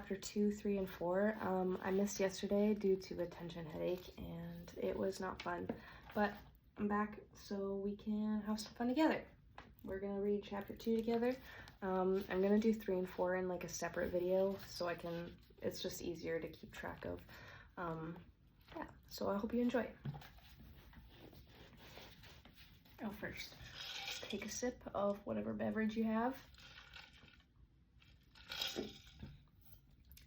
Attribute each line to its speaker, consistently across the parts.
Speaker 1: chapter 2, 3, and 4. I missed yesterday due to a tension headache, and it was not fun. But I'm back so we can have some fun together. We're gonna read chapter 2 together. I'm gonna do 3 and 4 in like a separate video so it's just easier to keep track of. Yeah, so I hope you enjoy. Oh, first, just take a sip of whatever beverage you have.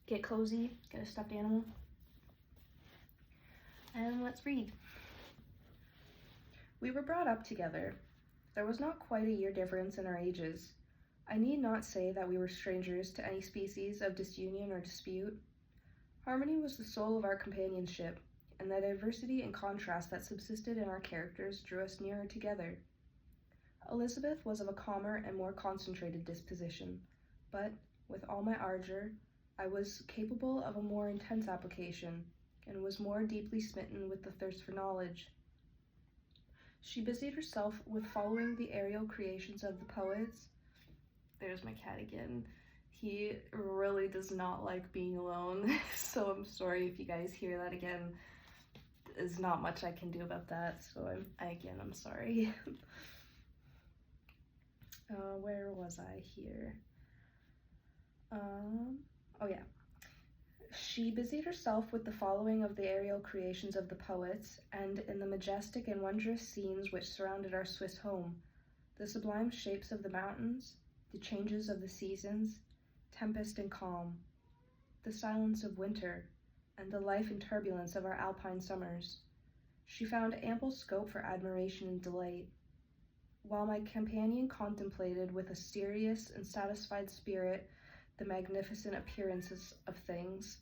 Speaker 1: Get cozy, get a stuffed animal, and let's read. We were brought up together. There was not quite a year difference in our ages. I need not say that we were strangers to any species of disunion or dispute. Harmony was the soul of our companionship, and the diversity and contrast that subsisted in our characters drew us nearer together. Elizabeth was of a calmer and more concentrated disposition, but, with all my ardor, I was capable of a more intense application, and was more deeply smitten with the thirst for knowledge. She busied herself with following the aerial creations of the poets. There's my cat again. He really does not like being alone, so I'm sorry if you guys hear that again. There's not much I can do about that, so I'm sorry. Where was I here? Oh yeah. She busied herself with the following of the aerial creations of the poets, and in the majestic and wondrous scenes which surrounded our Swiss home, the sublime shapes of the mountains, the changes of the seasons, tempest and calm, the silence of winter, and the life and turbulence of our alpine summers. She found ample scope for admiration and delight. While my companion contemplated with a serious and satisfied spirit the magnificent appearances of things,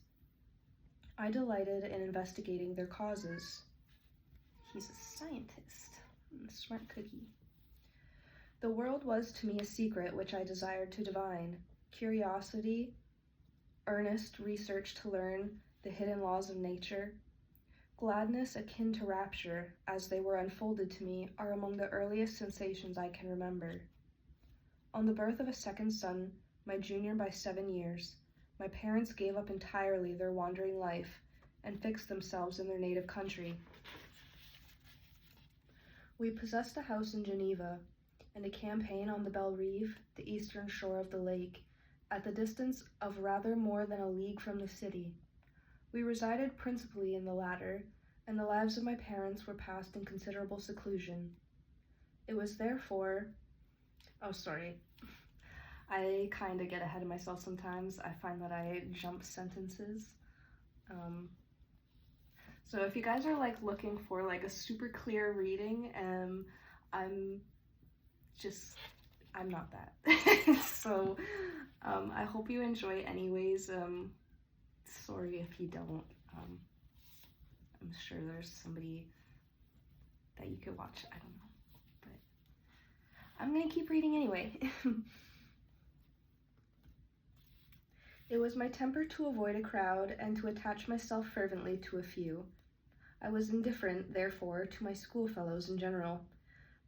Speaker 1: I delighted in investigating their causes. He's a scientist, a smart cookie. The world was to me a secret which I desired to divine. Curiosity, earnest research to learn the hidden laws of nature, gladness akin to rapture as they were unfolded to me are among the earliest sensations I can remember. On the birth of a second son, my junior by 7 years, my parents gave up entirely their wandering life and fixed themselves in their native country. We possessed a house in Geneva and a campaign on the Belle Rive, the eastern shore of the lake, at the distance of rather more than a league from the city. We resided principally in the latter, and the lives of my parents were passed in considerable seclusion. It was therefore... I kind of get ahead of myself sometimes. I find that I jump sentences. So if you guys are like looking for like a super clear reading, I'm not that. So I hope you enjoy anyways. Sorry if you don't. I'm sure there's somebody that you could watch. I don't know. But I'm gonna keep reading anyway. It was my temper to avoid a crowd and to attach myself fervently to a few. I was indifferent, therefore, to my schoolfellows in general,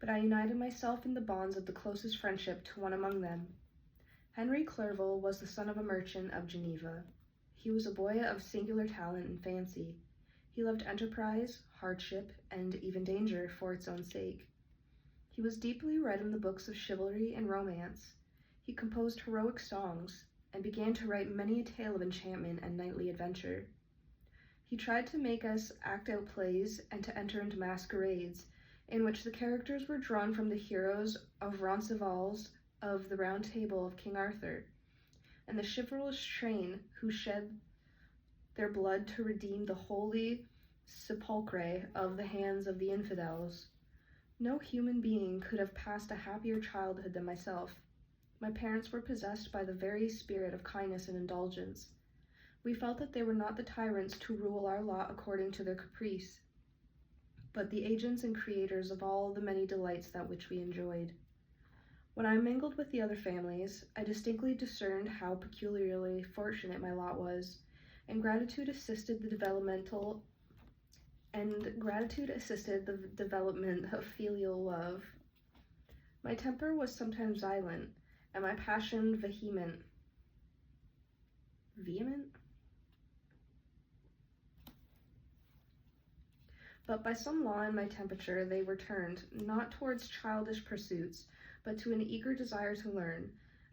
Speaker 1: but I united myself in the bonds of the closest friendship to one among them. Henry Clerval was the son of a merchant of Geneva. He was a boy of singular talent and fancy. He loved enterprise, hardship, and even danger for its own sake. He was deeply read in the books of chivalry and romance. He composed heroic songs, and began to write many a tale of enchantment and knightly adventure. He tried to make us act out plays and to enter into masquerades, in which the characters were drawn from the heroes of Roncesvalles of the Round Table of King Arthur, and the chivalrous train who shed their blood to redeem the holy sepulchre of the hands of the infidels. No human being could have passed a happier childhood than myself. My parents were possessed by the very spirit of kindness and indulgence. We felt that they were not the tyrants to rule our lot according to their caprice, but the agents and creators of all the many delights that which we enjoyed. When I mingled with the other families, I distinctly discerned how peculiarly fortunate my lot was, and gratitude assisted the development of filial love. My temper was sometimes violent, and my passion vehement. vehement. But by some law in my temperature, they were turned, not towards childish pursuits, but to an eager desire to learn,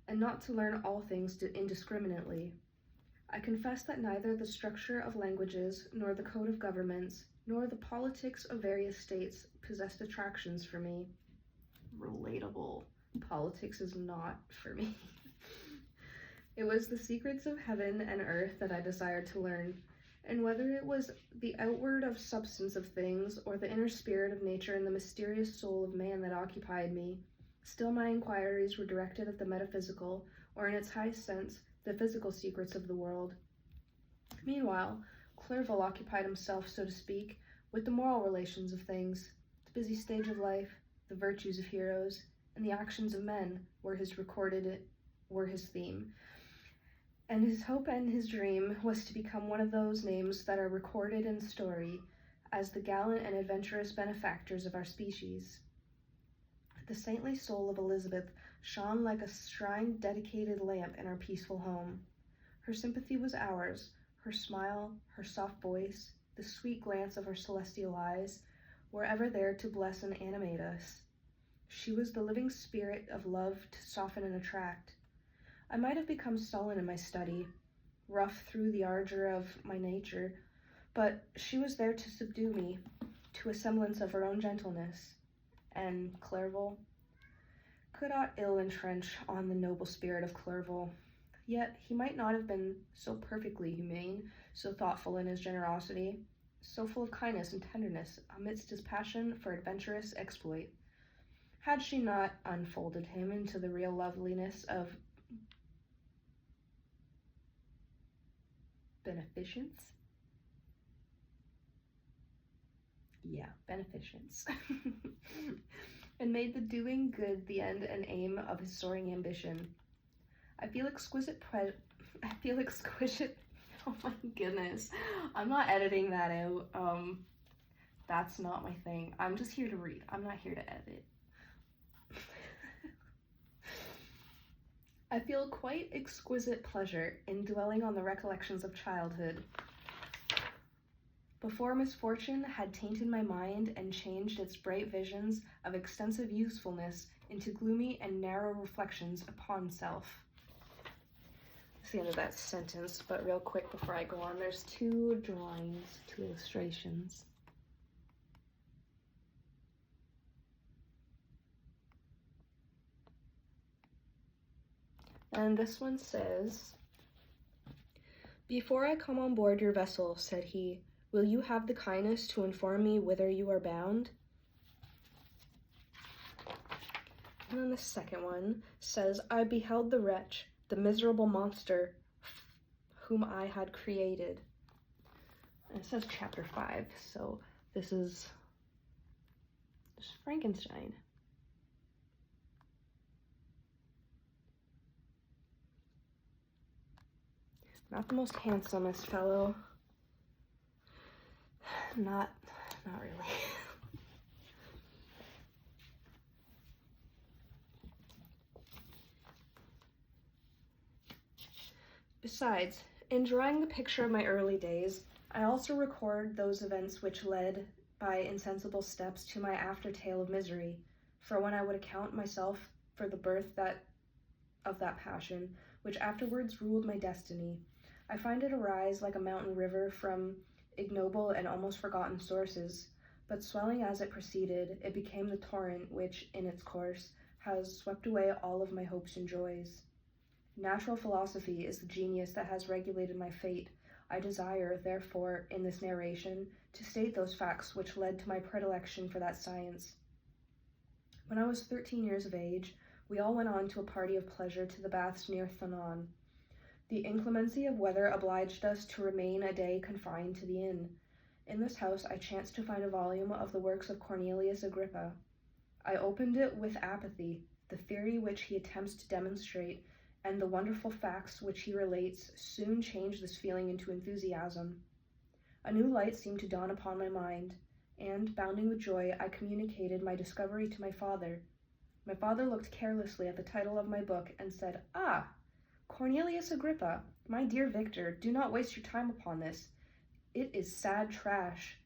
Speaker 1: and not to learn all things indiscriminately. I confess that neither the structure of languages, nor the code of governments, nor the politics of various states possessed attractions for me. Relatable. Politics is not for me. It was the secrets of heaven and earth that I desired to learn, and whether it was the outward of substance of things, or the inner spirit of nature and the mysterious soul of man that occupied me, still my inquiries were directed at the metaphysical, or in its highest sense, the physical secrets of the world. Meanwhile, Clerval occupied himself, so to speak, with the moral relations of things. The busy stage of life, the virtues of heroes, and the actions of men were his theme. And his hope and his dream was to become one of those names that are recorded in story as the gallant and adventurous benefactors of our species. The saintly soul of Elizabeth shone like a shrine-dedicated lamp in our peaceful home. Her sympathy was ours, her smile, her soft voice, the sweet glance of her celestial eyes, were ever there to bless and animate us. She was the living spirit of love to soften and attract. I might have become sullen in my study, rough through the ardor of my nature, but she was there to subdue me to a semblance of her own gentleness, and Clerval could not ill entrench on the noble spirit of Clerval. Yet he might not have been so perfectly humane, so thoughtful in his generosity, so full of kindness and tenderness amidst his passion for adventurous exploit, had she not unfolded him into the real loveliness of beneficence. Beneficence. And made the doing good the end and aim of his soaring ambition. I feel exquisite, oh my goodness. I'm not editing that out. That's not my thing. I'm just here to read. I'm not here to edit. I feel quite exquisite pleasure in dwelling on the recollections of childhood. Before misfortune had tainted my mind and changed its bright visions of extensive usefulness into gloomy and narrow reflections upon self. That's the end of that sentence, but real quick before I go on, there's two drawings, two illustrations. And this one says, "Before I come on board your vessel," said he, "will you have the kindness to inform me whither you are bound?" And then the second one says, "I beheld the wretch, the miserable monster whom I had created." And it says chapter 5, so this is Frankenstein. Not the most handsomest fellow. Not really. Besides, in drawing the picture of my early days, I also record those events which led by insensible steps to my after-tale of misery, for when I would account myself for the birth of that passion, which afterwards ruled my destiny, I find it arise like a mountain river from ignoble and almost forgotten sources, but swelling as it proceeded, it became the torrent which, in its course, has swept away all of my hopes and joys. Natural philosophy is the genius that has regulated my fate. I desire, therefore, in this narration, to state those facts which led to my predilection for that science. When I was 13 years of age, we all went on to a party of pleasure to the baths near Thonon. The inclemency of weather obliged us to remain a day confined to the inn. In this house I chanced to find a volume of the works of Cornelius Agrippa. I opened it with apathy. The theory which he attempts to demonstrate and the wonderful facts which he relates soon changed this feeling into enthusiasm. A new light seemed to dawn upon my mind, and, bounding with joy, I communicated my discovery to my father. My father looked carelessly at the title of my book and said, "Ah, Cornelius Agrippa, my dear Victor, do not waste your time upon this. It is sad trash.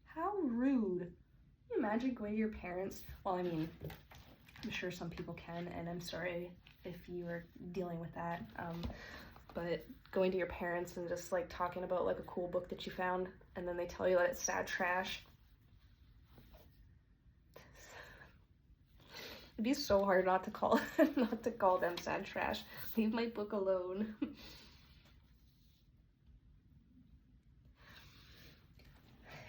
Speaker 1: How rude. Can you imagine going to your parents? Well, I mean, I'm sure some people can, and I'm sorry if you are dealing with that. But going to your parents and just like talking about like a cool book that you found, and then they tell you that it's sad trash. It'd be so hard not to call them sad trash. Leave my book alone.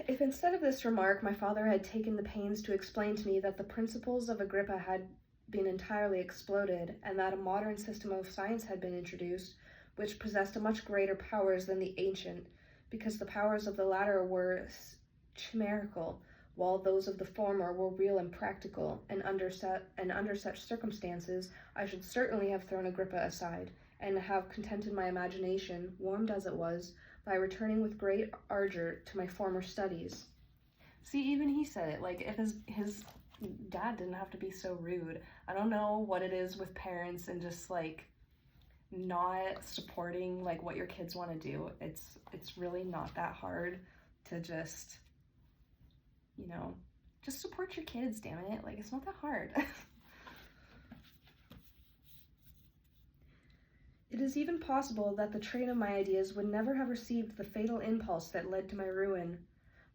Speaker 1: If instead of this remark my father had taken the pains to explain to me that the principles of Agrippa had been entirely exploded, and that a modern system of science had been introduced, which possessed much greater powers than the ancient, because the powers of the latter were chimerical, while those of the former were real and practical, and under such circumstances I should certainly have thrown Agrippa aside, and have contented my imagination, warmed as it was, by returning with great ardor to my former studies. See, even he said it, like, if his dad didn't have to be so rude. I don't know what it is with parents and just, like, not supporting, like, what your kids want to do. It's really not that hard to just, you know, just support your kids, damn it. Like, it's not that hard. It is even possible that the train of my ideas would never have received the fatal impulse that led to my ruin,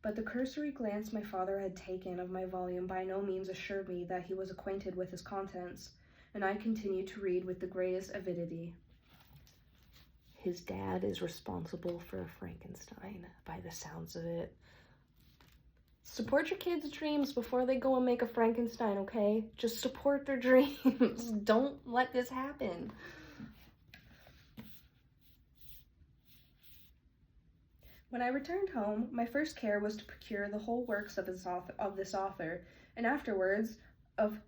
Speaker 1: but the cursory glance my father had taken of my volume by no means assured me that he was acquainted with its contents, and I continued to read with the greatest avidity. His dad is responsible for a Frankenstein, by the sounds of it. Support your kids' dreams before they go and make a Frankenstein, okay? Just support their dreams. Don't let this happen. When I returned home, my first care was to procure the whole works of this author, and afterwards of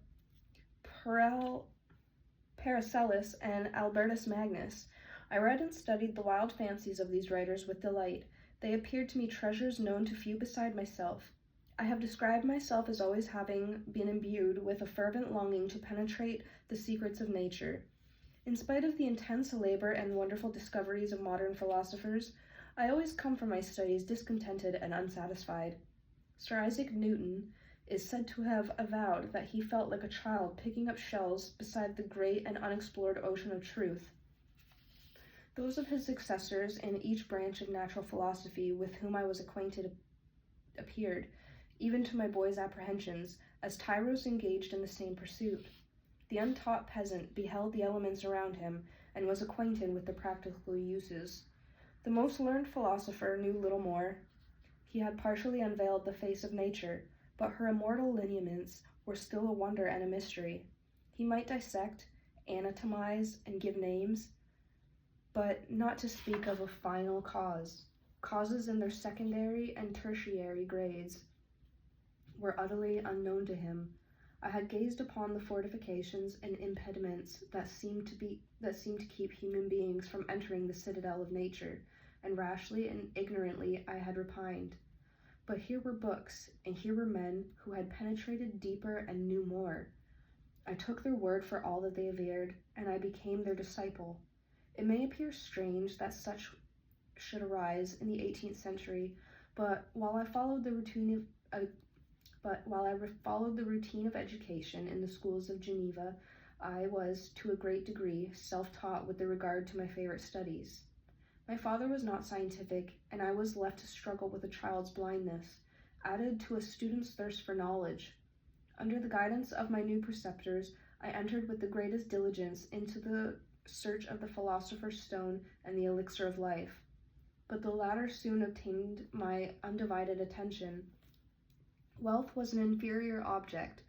Speaker 1: Paracelsus and Albertus Magnus. I read and studied the wild fancies of these writers with delight. They appeared to me treasures known to few beside myself. I have described myself as always having been imbued with a fervent longing to penetrate the secrets of nature. In spite of the intense labor and wonderful discoveries of modern philosophers, I always come from my studies discontented and unsatisfied. Sir Isaac Newton is said to have avowed that he felt like a child picking up shells beside the great and unexplored ocean of truth. Those of his successors in each branch of natural philosophy with whom I was acquainted appeared, even to my boy's apprehensions, as tyros engaged in the same pursuit. The untaught peasant beheld the elements around him, and was acquainted with their practical uses. The most learned philosopher knew little more. He had partially unveiled the face of nature, but her immortal lineaments were still a wonder and a mystery. He might dissect, anatomize, and give names, but not to speak of a final cause. Causes in their secondary and tertiary grades were utterly unknown to him. I had gazed upon the fortifications and impediments that seemed to keep human beings from entering the citadel of nature, and rashly and ignorantly I had repined. But here were books, and here were men who had penetrated deeper and knew more. I took their word for all that they averred, and I became their disciple. It may appear strange that such should arise in the 18th century, but while I followed the routine of education in the schools of Geneva, I was, to a great degree, self-taught with regard to my favorite studies. My father was not scientific, and I was left to struggle with a child's blindness, added to a student's thirst for knowledge. Under the guidance of my new preceptors, I entered with the greatest diligence into the search of the philosopher's stone and the elixir of life. But the latter soon obtained my undivided attention. Wealth was an inferior object,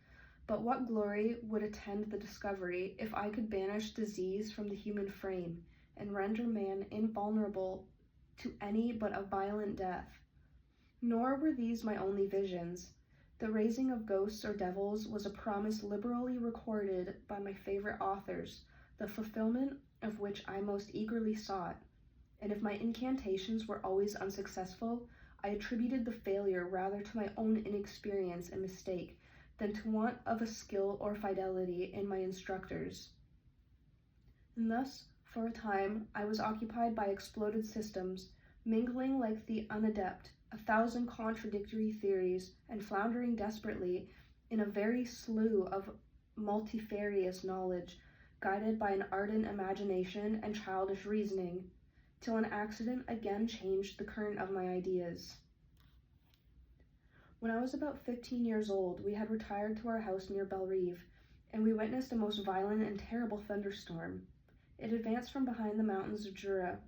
Speaker 1: but what glory would attend the discovery if I could banish disease from the human frame, and render man invulnerable to any but a violent death? Nor were these my only visions. The raising of ghosts or devils was a promise liberally recorded by my favorite authors, the fulfillment of which I most eagerly sought. And if my incantations were always unsuccessful, I attributed the failure rather to my own inexperience and mistake than to want of a skill or fidelity in my instructors. And thus, for a time, I was occupied by exploded systems, mingling like the unadept, 1,000 contradictory theories, and floundering desperately in a very slough of multifarious knowledge, guided by an ardent imagination and childish reasoning, till an accident again changed the current of my ideas. When I was about 15 years old, we had retired to our house near Bellerive, and we witnessed a most violent and terrible thunderstorm. It advanced from behind the mountains of Jura,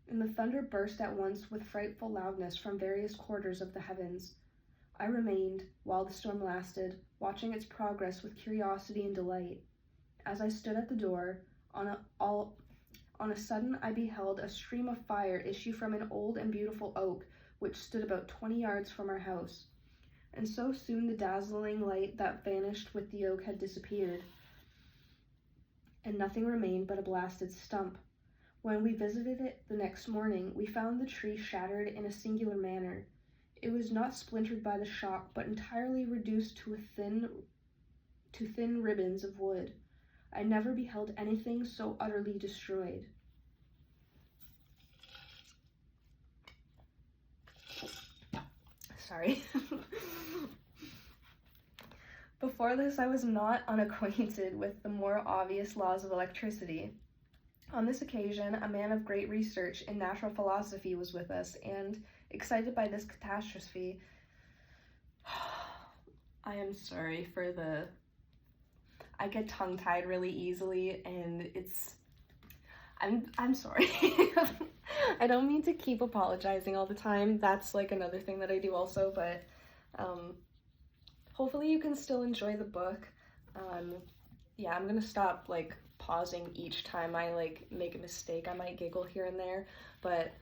Speaker 1: and the thunder burst at once with frightful loudness from various quarters of the heavens. I remained, while the storm lasted, watching its progress with curiosity and delight. As I stood at the door, on a sudden I beheld a stream of fire issue from an old and beautiful oak which stood about 20 yards from our house. And so soon the dazzling light that vanished with the oak had disappeared, and nothing remained but a blasted stump. When we visited it the next morning, we found the tree shattered in a singular manner. It was not splintered by the shock, but entirely reduced to thin ribbons of wood. I never beheld anything so utterly destroyed. Sorry. Before this, I was not unacquainted with the more obvious laws of electricity. On this occasion, a man of great research in natural philosophy was with us, and, excited by this catastrophe, I am sorry for I get tongue-tied really easily, and I'm sorry. I don't mean to keep apologizing all the time. That's like another thing that I do also, but hopefully you can still enjoy the book. Yeah, I'm gonna stop like pausing each time I like make a mistake. I might giggle here and there, but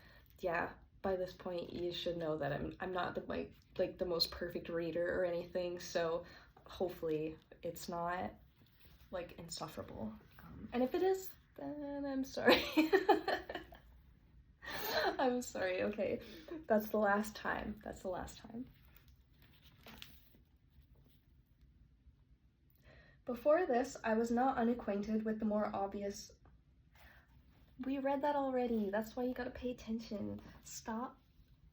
Speaker 1: yeah, by this point you should know that I'm not the most perfect reader or anything, so hopefully it's not like insufferable. And if it is, then I'm sorry. I'm sorry. Okay, that's the last time. Before this, I was not unacquainted with the more obvious. We read that already. That's why you gotta pay attention. Stop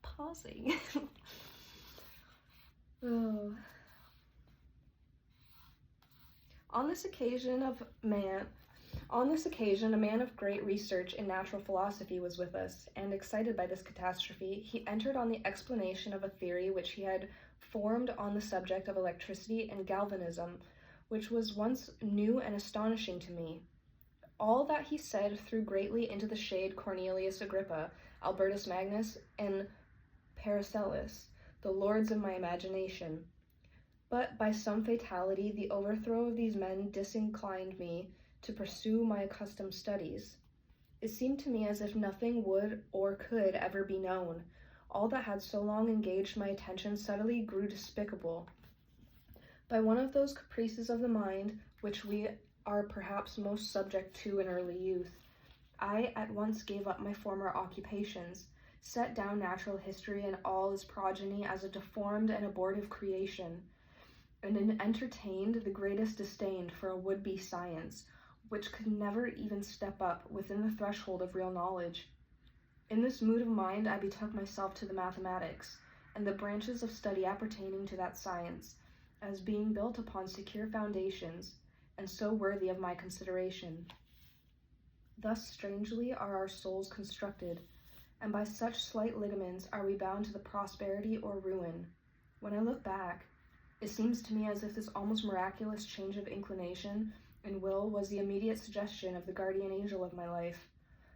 Speaker 1: pausing. Oh. On this occasion, a man of great research in natural philosophy was with us, and, excited by this catastrophe, he entered on the explanation of a theory which he had formed on the subject of electricity and galvanism, which was once new and astonishing to me. All that he said threw greatly into the shade Cornelius Agrippa, Albertus Magnus, and Paracelsus, the lords of my imagination. But by some fatality, the overthrow of these men disinclined me to pursue my accustomed studies. It seemed to me as if nothing would or could ever be known. All that had so long engaged my attention suddenly grew despicable. By one of those caprices of the mind which we are perhaps most subject to in early youth, I at once gave up my former occupations, set down natural history and all its progeny as a deformed and abortive creation, and entertained the greatest disdain for a would-be science, which could never even step up within the threshold of real knowledge. In this mood of mind, I betook myself to the mathematics, and the branches of study appertaining to that science, as being built upon secure foundations, and so worthy of my consideration. Thus strangely are our souls constructed, and by such slight ligaments are we bound to the prosperity or ruin. When I look back, it seems to me as if this almost miraculous change of inclination and will was the immediate suggestion of the guardian angel of my life,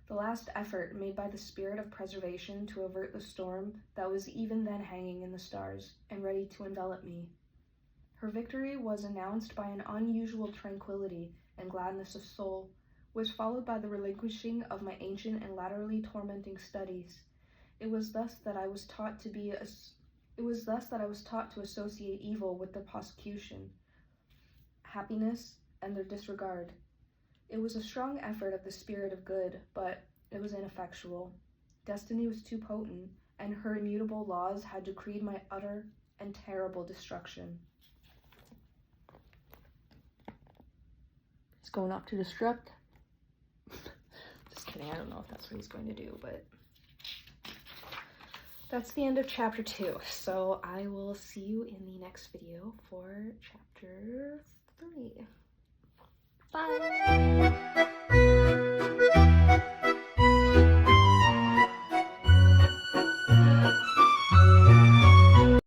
Speaker 1: the last effort made by the spirit of preservation to avert the storm that was even then hanging in the stars and ready to envelop me. Her victory was announced by an unusual tranquility and gladness of soul, which followed by the relinquishing of my ancient and latterly tormenting studies. It was thus that I was taught to associate evil with their prosecution, happiness and their disregard. It was a strong effort of the spirit of good, but it was ineffectual. Destiny was too potent, and her immutable laws had decreed my utter and terrible destruction. It's going off to destruct. kidding. I don't know if that's what he's going to do, but that's the end of chapter 2. So I will see you in the next video for chapter 3. Bye!